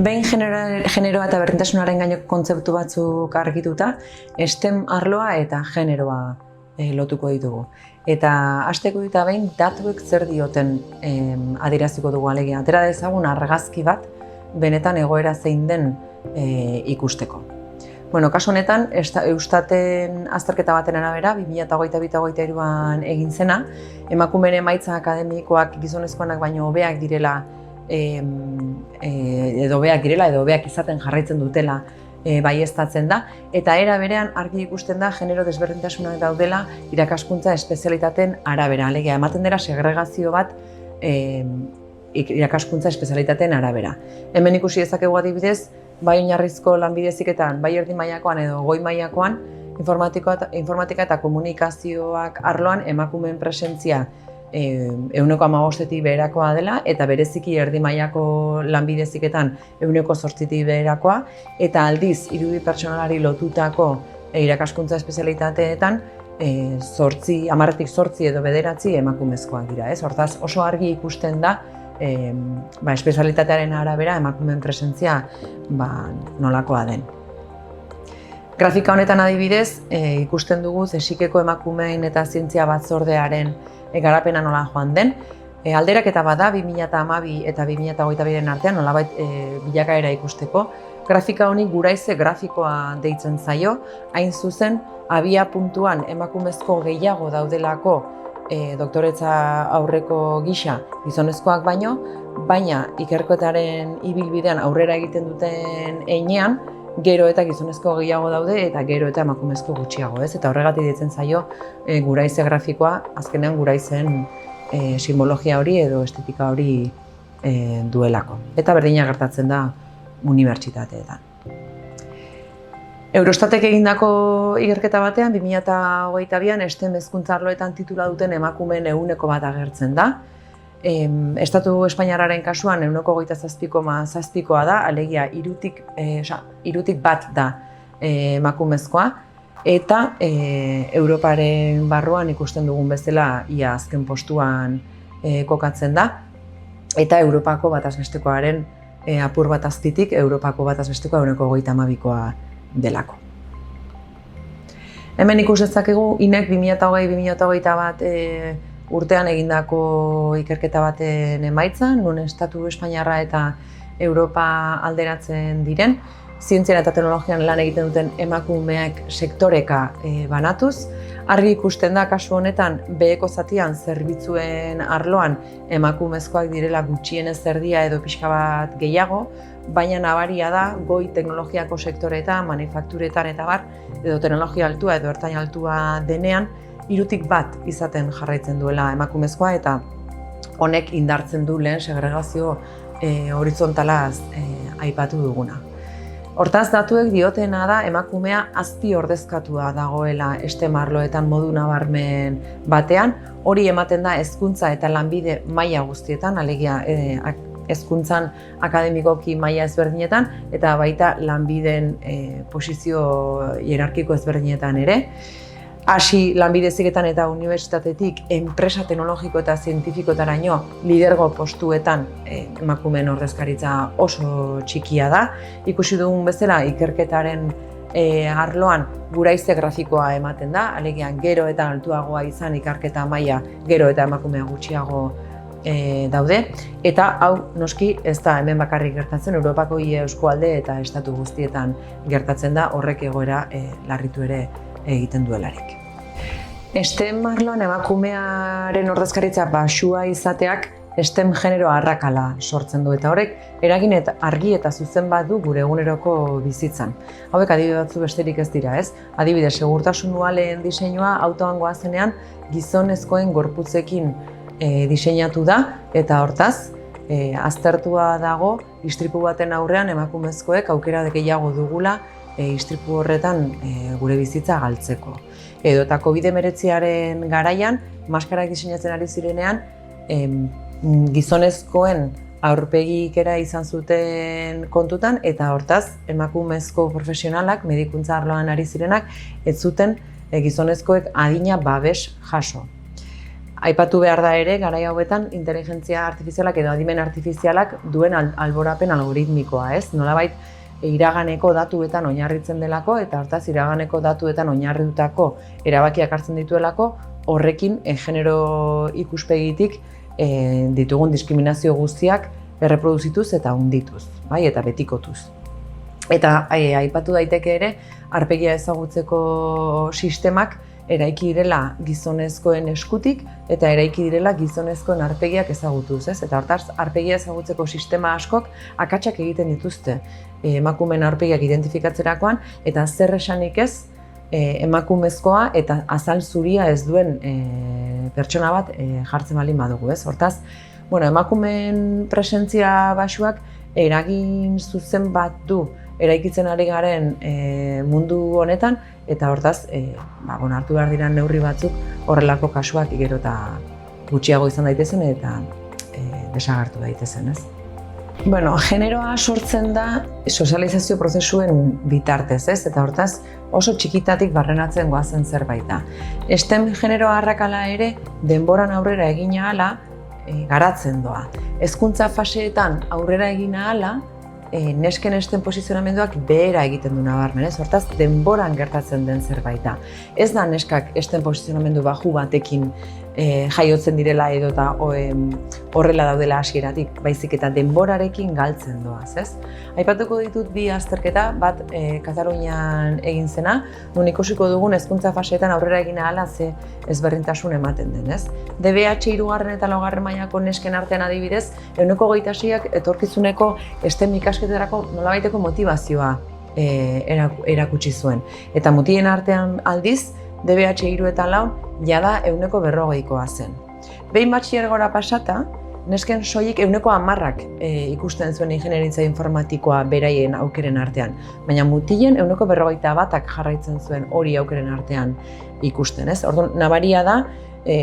Behin generoa eta berdintasunaren gaineko kontzeptu batzuk argituta, STEM arloa eta generoa lotuko ditugu. Eta hasteko eta behin datuek zer dioten adieraziko dugu, alegia. Atera dezagun argazki bat benetan egoera zein den ikusteko. Bueno, kasu honetan, Eustaten azterketa baten arabera, 2022-2023an egin zena, emakumeen emaitza akademikoak gizonezkoenak baino hobeak direla, edo hobeak izaten jarraitzen dutela baieztatzen da, eta era berean argi ikusten da genero desberdintasunak daudela irakaskuntza espezialitateen arabera. Alegia, ematen dela segregazio bat irakaskuntza espezialitateen arabera. Hemen ikusi dezakegu adibidez, bai oinarrizko lanbide heziketan, bai erdi mailakoan edo goi mailakoan, informatika eta komunikazioak arloan emakumeen presentzia 15%tik beherakoa dela, eta bereziki erdi mailako lanbide heziketan 8%tik beherakoa, eta aldiz irudi pertsonalari lotutako irakaskuntza espezialitateetan 10-tik 8 edo 9 emakumezkoak dira. Hortaz oso argi ikusten da espezialitatearen arabera emakumeen presentzia nolakoa den. Grafika honetan adibidez, ikusten dugu Zesikeko emakumeen eta zientzia batzordearen garapena nola joan den. Alderaketa bada 2012 eta 2022 artean nolabait bilakaera ikusteko. Grafika honi guraize grafikoa deitzen zaio, hain zuzen abia puntuan emakumezko gehiago daudelako doktoretza aurreko gisa gizonezkoak baino, baina ikerketaren ibilbidean aurrera egiten duten heinean, gero eta gizonezko gehiago daude eta gero eta emakumezko gutxiago, ez? Eta horregatik deitzen zaio guraize grafikoa, azkenean guraizen simbologia hori edo estetika hori duelako. Eta berdina gertatzen da unibertsitateetan. Eurostatek egindako ikerketa batean, 2022an STEM hezkuntza arloetan titula duten emakumeen 100% agertzen da. Estatu Espainiarraren kasuan 27,7%koa da, alegia 3tik bat da emakumezkoa, eta Europaren barruan ikusten dugun bezala ia azken postuan kokatzen da, eta Europako bataz bestekoaren apur bat azpitik, Europako bataz bestekoa 32%koa delako. Hemen ikus dezakegu INEk 2020-2021 urtean egindako ikerketa baten emaitza, non Estatu Espainiarra eta Europa alderatzen diren, zientzian eta teknologian lan egiten duten emakumeak sektoreka banatuz. Argi ikusten da kasu honetan beheko zatian zerbitzuen arloan emakumezkoak direla gutxienez erdia edo pixka bat gehiago, baina nabaria da goi teknologiako sektoreetan, manufakturetan eta bar, edo teknologia altua edo ertain altua denean, 3tik bat izaten jarraitzen duela emakumezkoa, eta honek indartzen du lehen segregazio horizontalaz aipatu duguna. Hortaz, datuek diotena da emakumea azpi ordezkatua dagoela STEM arloetan modu nabarmen batean, hori ematen da hezkuntza eta lanbide maila guztietan, alegia hezkuntzan akademikoki maila ezberdinetan, eta baita lanbideen posizio hierarkiko ezberdinetan ere. Hasi lanbide heziketan eta unibertsitatetik enpresa teknologiko eta zientifikotaraino lidergo postuetan emakumeen ordezkaritza oso txikia da. Ikusi dugun bezala ikerketaren arloan guraize grafikoa ematen da, alegia gero eta altuagoa izan ikerketa maila gero eta emakumea gutxiago daude, eta hau noski ez da hemen bakarrik gertatzen, Europako eskualde eta estatu guztietan gertatzen da, horrek egoera larritu ere egiten duelarik. STEM arloan emakumearen ordezkaritza baxua izateak STEM genero arrakala sortzen du, eta horrek eragin argi eta zuzen bat du gure eguneroko bizitzan. Hauek adibide batzu besterik ez dira, ez? Adibidez, segurtasun nualeen diseinua autoan goazenean gizonezkoen gorputzekin diseinatu da, eta hortaz, aztertua dago istripu baten aurrean emakumezkoek aukera gehiago dugula istripu horretan gure bizitza galtzeko. Edo eta COVID-19 garaian, maskarak diseinatzen ari zirenean, gizonezkoen aurpegikera izan zuten kontutan, eta hortaz, emakumezko profesionalak, medikuntza arloan ari zirenak, ez zuten gizonezkoek adina babes jaso. Aipatu behar da ere, garai hauetan, inteligentzia artifizialak edo adimen artifizialak duen alborapen algoritmikoa, ez? Nolabait, iraganeko datuetan oinarritzen delako, eta hortaz, iraganeko datuetan oinarritutako erabakiak hartzen dituelako, horrekin genero ikuspegitik ditugun diskriminazio guztiak erreproduzituz eta handituz, bai, eta betikotuz. Eta aipatu daiteke ere, aurpegia ezagutzeko sistemak eraiki direla gizonezkoen eskutik eta eraiki direla gizonezkoen aurpegiak ezagutuz, ez? Eta hortaz, aurpegia ezagutzeko sistema askok akatsak egiten dituzte emakumeen aurpegiak identifikatzerakoan, eta zer esanik ez emakumezkoa eta azal zuria ez duen pertsona bat jartzen baldin badugu, ez? Hortaz, emakumeen presentzia baxuak eragin zuzen bat du eraikitzen ari garen mundu honetan, eta hortaz, hartu behar diren neurri batzuk horrelako kasuak gero eta gutxiago izan daitezen eta desagertu daitezen, ez? Generoa sortzen da sozializazio prozesuen bitartez, ez? Eta hortaz, oso txikitatik barrenatzen goazen zerbait da. STEM generoa arrakala ere, denboran aurrera egina ahala, garatzen doa. Hezkuntza faseetan aurrera egina ahala, nesken STEM posizionamenduak behera egiten du nabarmen, ez? Hortaz, denboran gertatzen den zerbait da. Ez da neskak STEM posizionamendu baju batekin jaiotzen direla edo eta horrela daudela hasieratik, baizik eta denborarekin galtzen doaz, ez? Aipatuko ditut bi azterketa, bat Katalunian egin zena, nun ikusiko dugun hezkuntza faseetan aurrera egin ahala ze ezberdintasun ematen den, ez? DBH 3. eta 4. mailako nesken artean adibidez, 26%ak etorkizuneko STEM ikasketarako nolabaiteko motivazioa erakutsi zuen. Eta mutilen artean aldiz, DBH 3 eta 4 jada 40%koa zen. Behin batxilergora pasata, nesken soilik 10%ak ikusten zuen ingenieritza informatikoa beraien aukeren artean, baina mutilen 41%ak jarraitzen zuen hori aukeren artean ikusten, ez? Orduan, nabaria da,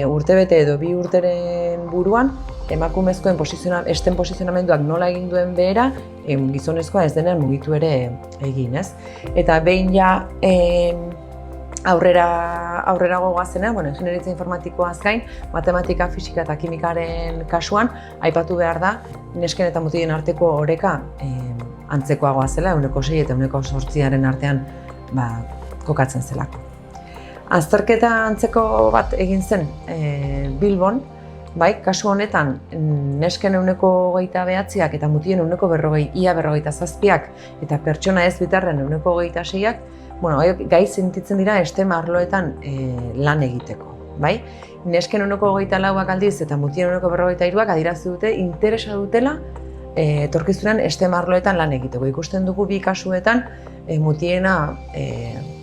urtebete edo 2 urteren buruan, emakumezkoen STEM posizionamenduak nola egin duen behera, gizonezkoa ez denean mugitu ere egin, ez? Eta behin ja aurrerago goazena, ingenieritza informatikoaz gain, matematika, fisika eta kimikaren kasuan, aipatu behar da, nesken eta mutilen arteko oreka antzekoagoa zela, 6 eta 8% artean kokatzen zelako. Azterketa antzeko bat egin zen Bilbon, kasu honetan nesken 29%ak eta mutilen 47%ak eta pertsona ez bitarren 26%ak, gai sentitzen dira STEM arloetan lan egiteko, bai? Nesken 24%ak aldiz eta mutilen 43%ak adierazi dute interesa dutela etorkizunean STEM arloetan lan egiteko. Ikusten dugu bi kasuetan mutilena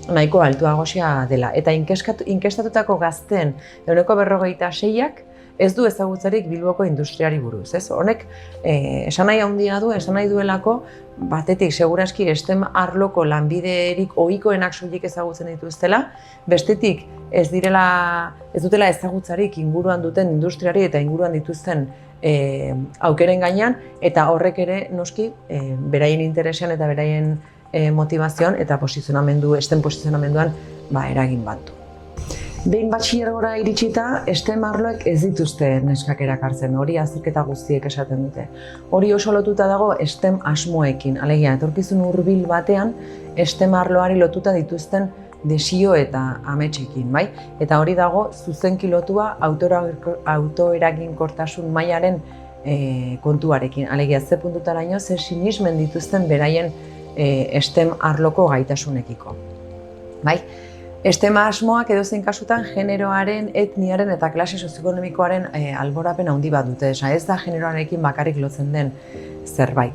nahiko altuagoxea dela. Eta inkestatutako gazteen 46%ak ez du ezagutzarik Bilboko industriari buruz, ez? Honek esanahi handia du, esanahi duelako batetik segurazki STEM arloko lanbiderik ohikoenak soilik ezagutzen dituztela, bestetik ez dutela ezagutzarik inguruan duten industriari eta inguruan dituzten aukeren gainean, eta horrek ere noski beraien interesean eta beraien motivazioan eta STEM posizionamenduan eragin bat du. Behin batxilergora iritsita, STEM arloek ez dituzte neskak erakartzen, hori azterketa guztiek esaten dute. Hori oso lotuta dago STEM asmoekin, alegia, etorkizun hurbil batean STEM arloari lotuta dituzten desio eta ametsekin, bai? Eta hori dago zuzenki lotua autoeraginkortasun mailaren kontuarekin, alegia, ze puntutaraino, ze sinismen dituzten beraien STEM arloko gaitasunekiko, bai? STEM asmoak edozein kasutan generoaren, etniaren eta klase sozioekonomikoaren alborapen handi bat dute, ez da generoarekin bakarrik lotzen den zerbait.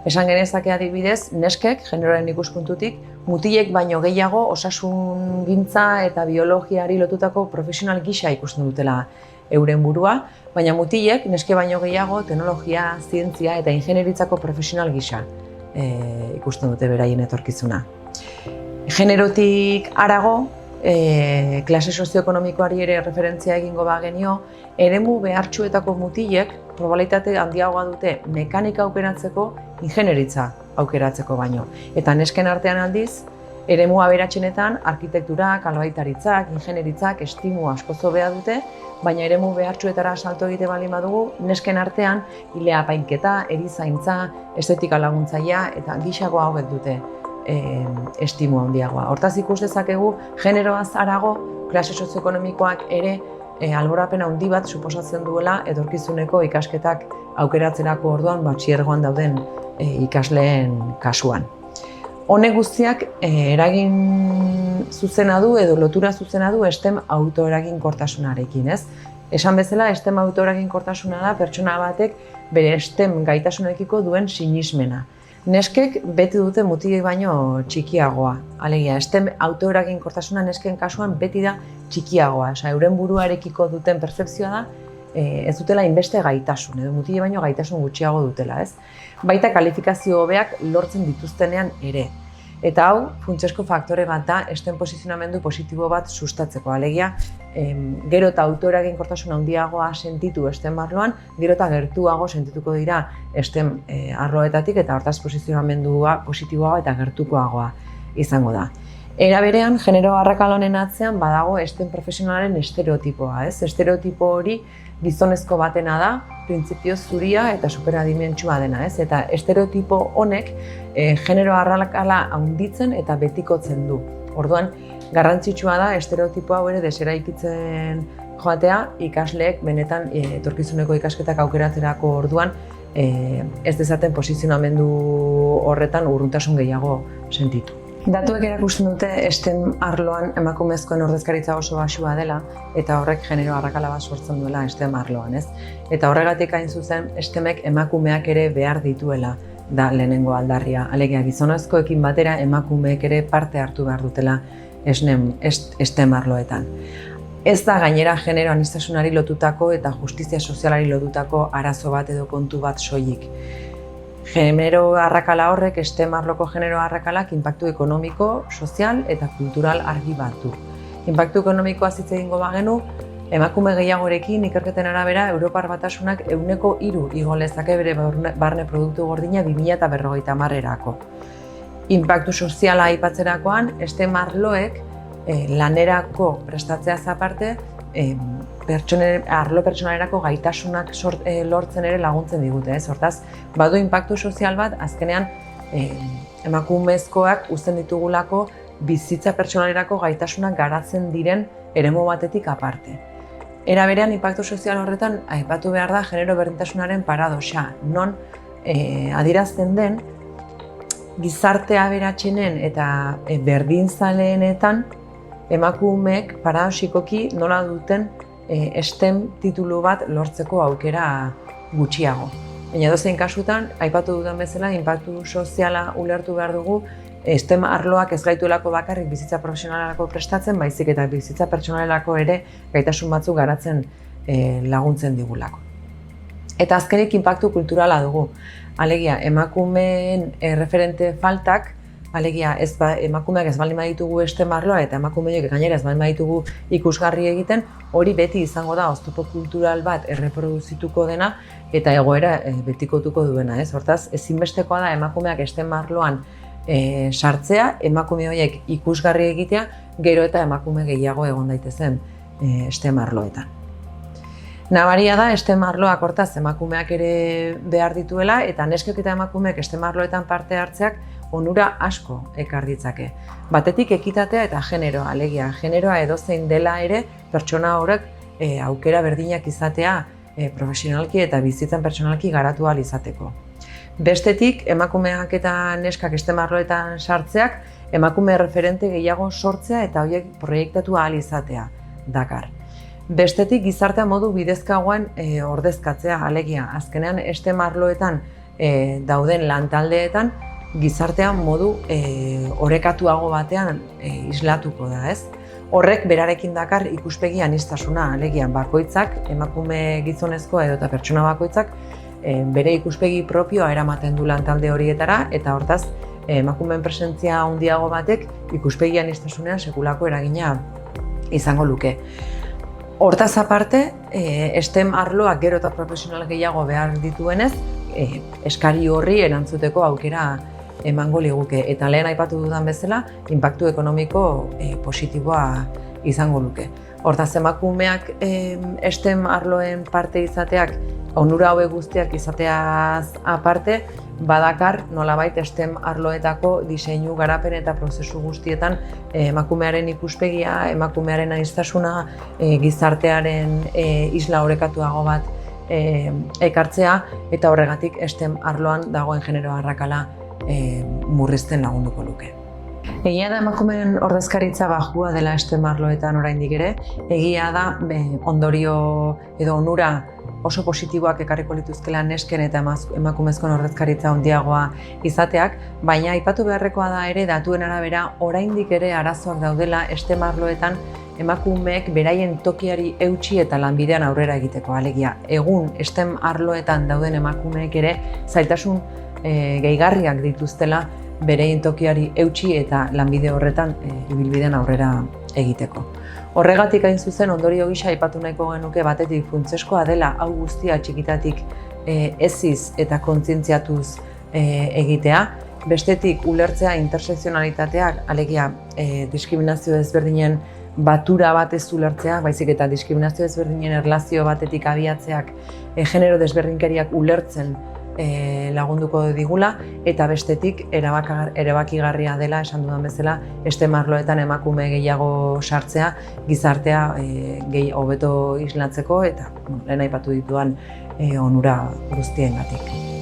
Esan genezake adibidez, neskek, generoaren ikuspuntutik, mutilek baino gehiago osasungintza eta biologiari lotutako profesional gisa ikusten dutela euren burua, baina mutilek, neske baino gehiago, teknologia, zientzia eta ingenieritzako profesional gisa ikusten dute beraien etorkizuna. Generotik harago, klase sozioekonomikoari ere referentzia egingo bagenio, eremu behartsuetako mutilek probabilitate handiagoa dute mekanika aukeratzeko, ingenieritza aukeratzeko baino. Eta nesken artean aldiz, Eremu aberatsenetan arkitekturak, albaitaritzak, ingenieritzak estimu asko hobea dute, baina eremu behartsuetara salto egite baldin badugu, nesken artean ile apainketa, erizaintza, estetika laguntzailea eta gixako hauek dute estimu handiagoa. Hortaz ikus dezakegu generoaz harago klase sozioekonomikoak ere alborapen handi bat suposatzen duela etorkizuneko ikasketak aukeratzerako orduan batxilergoan dauden ikasleen kasuan. Honek guztiak eragin zuzena du edo lotura zuzena du STEM autoeraginkortasunarekin, ez? Esan bezala, STEM autoeraginkortasuna da pertsona batek bere STEM gaitasunekiko duen sinismena. Neskek beti dute mutilek baino txikiagoa. Alegia, STEM autoeraginkortasuna nesken kasuan beti da txikiagoa. Euren buruarekiko duten pertzepzioa da ez dutela inbeste gaitasun, edo mutilek baino gaitasun gutxiago dutela, ez? Baita kalifikazio hobeak lortzen dituztenean ere. Eta hau, funtsezko faktore bat da STEM posizionamendu positibo bat sustatzeko. Alegia, gero eta autoeraginkortasun handiagoa sentitu STEM arloan, gero eta gertuago sentituko dira STEM arloetatik eta hortaz posizionamendua positiboagoa eta gertukoagoa izango da. Era berean, genero arrakala honen atzean badago STEM profesionalen estereotipoa, ez? Estereotipo hori gizonezko batena da, printzipio zuria eta superadimentsua dena, ez? Eta estereotipo honek genero arrakala handitzen eta betikotzen du. Orduan, garrantzitsua da estereotipo hau ere deseraikitzen joatea ikasleek benetan etorkizuneko ikasketak aukeratzerako orduan ez dezaten posizionamendu horretan urruntasun gehiago sentitu. Datuek erakusten dute STEM arloan emakumezkoen ordezkaritza oso baxua dela eta horrek genero arrakala bat sortzen duela STEM arloan, ez? Eta horregatik hain zuzen STEMek emakumeak ere behar dituela da lehenengo aldarria. Alegia, gizonezkoekin batera emakumeek ere parte hartu behar dutela STEM arloetan. Ez da gainera genero aniztasunari lotutako eta justizia sozialari lotutako arazo bat edo kontu bat soilik. Genero arrakala horrek, STEM arloko genero arrakalak inpaktu ekonomiko, sozial eta kultural argi bat du. Inpaktu ekonomikoa hitz egingo bagenu, emakume gehiagorekin ikerketen arabera Europar Batasunak 3% igo lezake bere barne produktu gordina 2050erako. Inpaktu soziala aipatzerakoan, STEM arloek lanerako prestatzeaz aparte, arlo pertsonalerako gaitasunak lortzen ere laguntzen digute, ez? Hortaz, badu inpaktu sozial bat, azkenean emakumezkoak uzten ditugulako bizitza pertsonalerako gaitasunak garatzen diren eremu batetik aparte. Era berean, inpaktu sozial horretan aipatu behar da genero berdintasunaren paradoxa, non adierazten den gizarte aberatsenen eta berdinzaleenetan emakumeek paradoxikoki nola duten STEM titulu bat lortzeko aukera gutxiago. Baina edozein kasutan, aipatu dudan bezala, inpaktu soziala ulertu behar dugu STEM arloak ez gaituelako bakarrik bizitza profesionalerako prestatzen, baizik eta bizitza pertsonalerako ere gaitasun batzuk garatzen laguntzen digulako. Eta azkenik inpaktu kulturala dugu. Alegia, emakumeen referente faltak, alegia, emakumeak ez baldin baditugu STEM arloa eta emakumeek gainera ez baldin baditugu ikusgarri egiten, hori beti izango da oztopo kultural bat erreproduzituko dena eta egoera betikotuko duena, ez? Hortaz, ezinbestekoa da emakumeak STEM arloan sartzea, emakume horiek ikusgarri egitea, gero eta emakume gehiago egon daitezen STEM arloetan. Nabaria da STEM arloak hortaz emakumeak ere behar dituela eta neskek eta emakumeek STEM arloetan parte hartzeak onura asko ekar ditzake. Batetik ekitatea eta generoa, alegia. Generoa edozein dela ere pertsona horrek aukera berdinak izatea profesionalki eta bizitzan pertsonalki garatu ahal izateko. Bestetik, emakumeak eta neskak STEM arloetan sartzeak emakume referente gehiago sortzea eta horiek proiektatu ahal izatea dakar. Bestetik, gizartea modu bidezkagoan ordezkatzea, alegia. Azkenean, STEM arloetan dauden lantaldeetan gizartea modu orekatuago batean islatuko da, ez? Horrek berarekin dakar ikuspegi aniztasuna, alegia bakoitzak, emakume gizonezkoa edo eta pertsona bakoitzak bere ikuspegi propioa eramaten du lantalde horietara eta hortaz emakumeen presentzia handiago batek ikuspegi aniztasunean sekulako eragina izango luke. Hortaz aparte, STEM arloak gero eta profesional gehiago behar dituenez, eskari horri erantzuteko aukera emango liguke. Eta lehen aipatu dudan bezala, inpaktu ekonomiko positiboa izango luke. Hortaz, emakumeak STEM arloen parte izateak, onura hauek guztiak izateaz aparte, badakar nolabait STEM arloetako diseinu, garapen eta prozesu guztietan emakumearen ikuspegia, emakumearen aniztasuna, gizartearen isla orekatuago bat ekartzea, eta horregatik STEM arloan dagoen genero arrakala murrizten lagunduko luke. Egia da emakumeen ordezkaritza bajua dela STEM arloetan oraindik ere, egia da ondorio edo onura oso positiboak ekarriko lituzkela nesken eta emakumezkoen ordezkaritza handiagoa izateak, baina aipatu beharrekoa da ere datuen arabera oraindik ere arazoak daudela STEM arloetan emakumeek beraien tokiari eutsi eta lanbidean aurrera egiteko. Alegia, egun STEM arloetan dauden emakumeek ere zailtasun gehigarriak dituztela bereien tokiari eutsi eta lanbide horretan ibilbidean aurrera egiteko. Horregatik hain zuzen ondorio gisa aipatu nahiko genuke batetik funtseskoa dela hau guztia txikitatik heziz eta kontzientziatuz egitea, bestetik ulertzea intersekzionalitateak, alegia diskriminazio ezberdinen batura bat ez ulertzea, baizik eta diskriminazio ezberdinen erlazio batetik abiatzeak genero desberdinkeriak ulertzen lagunduko digula, eta bestetik erabakigarria dela, esan dudan bezala, STEM arloetan emakume gehiago sartzea, gizartea hobeto islatzeko eta lehen aipatu ditudan onura guztiengatik.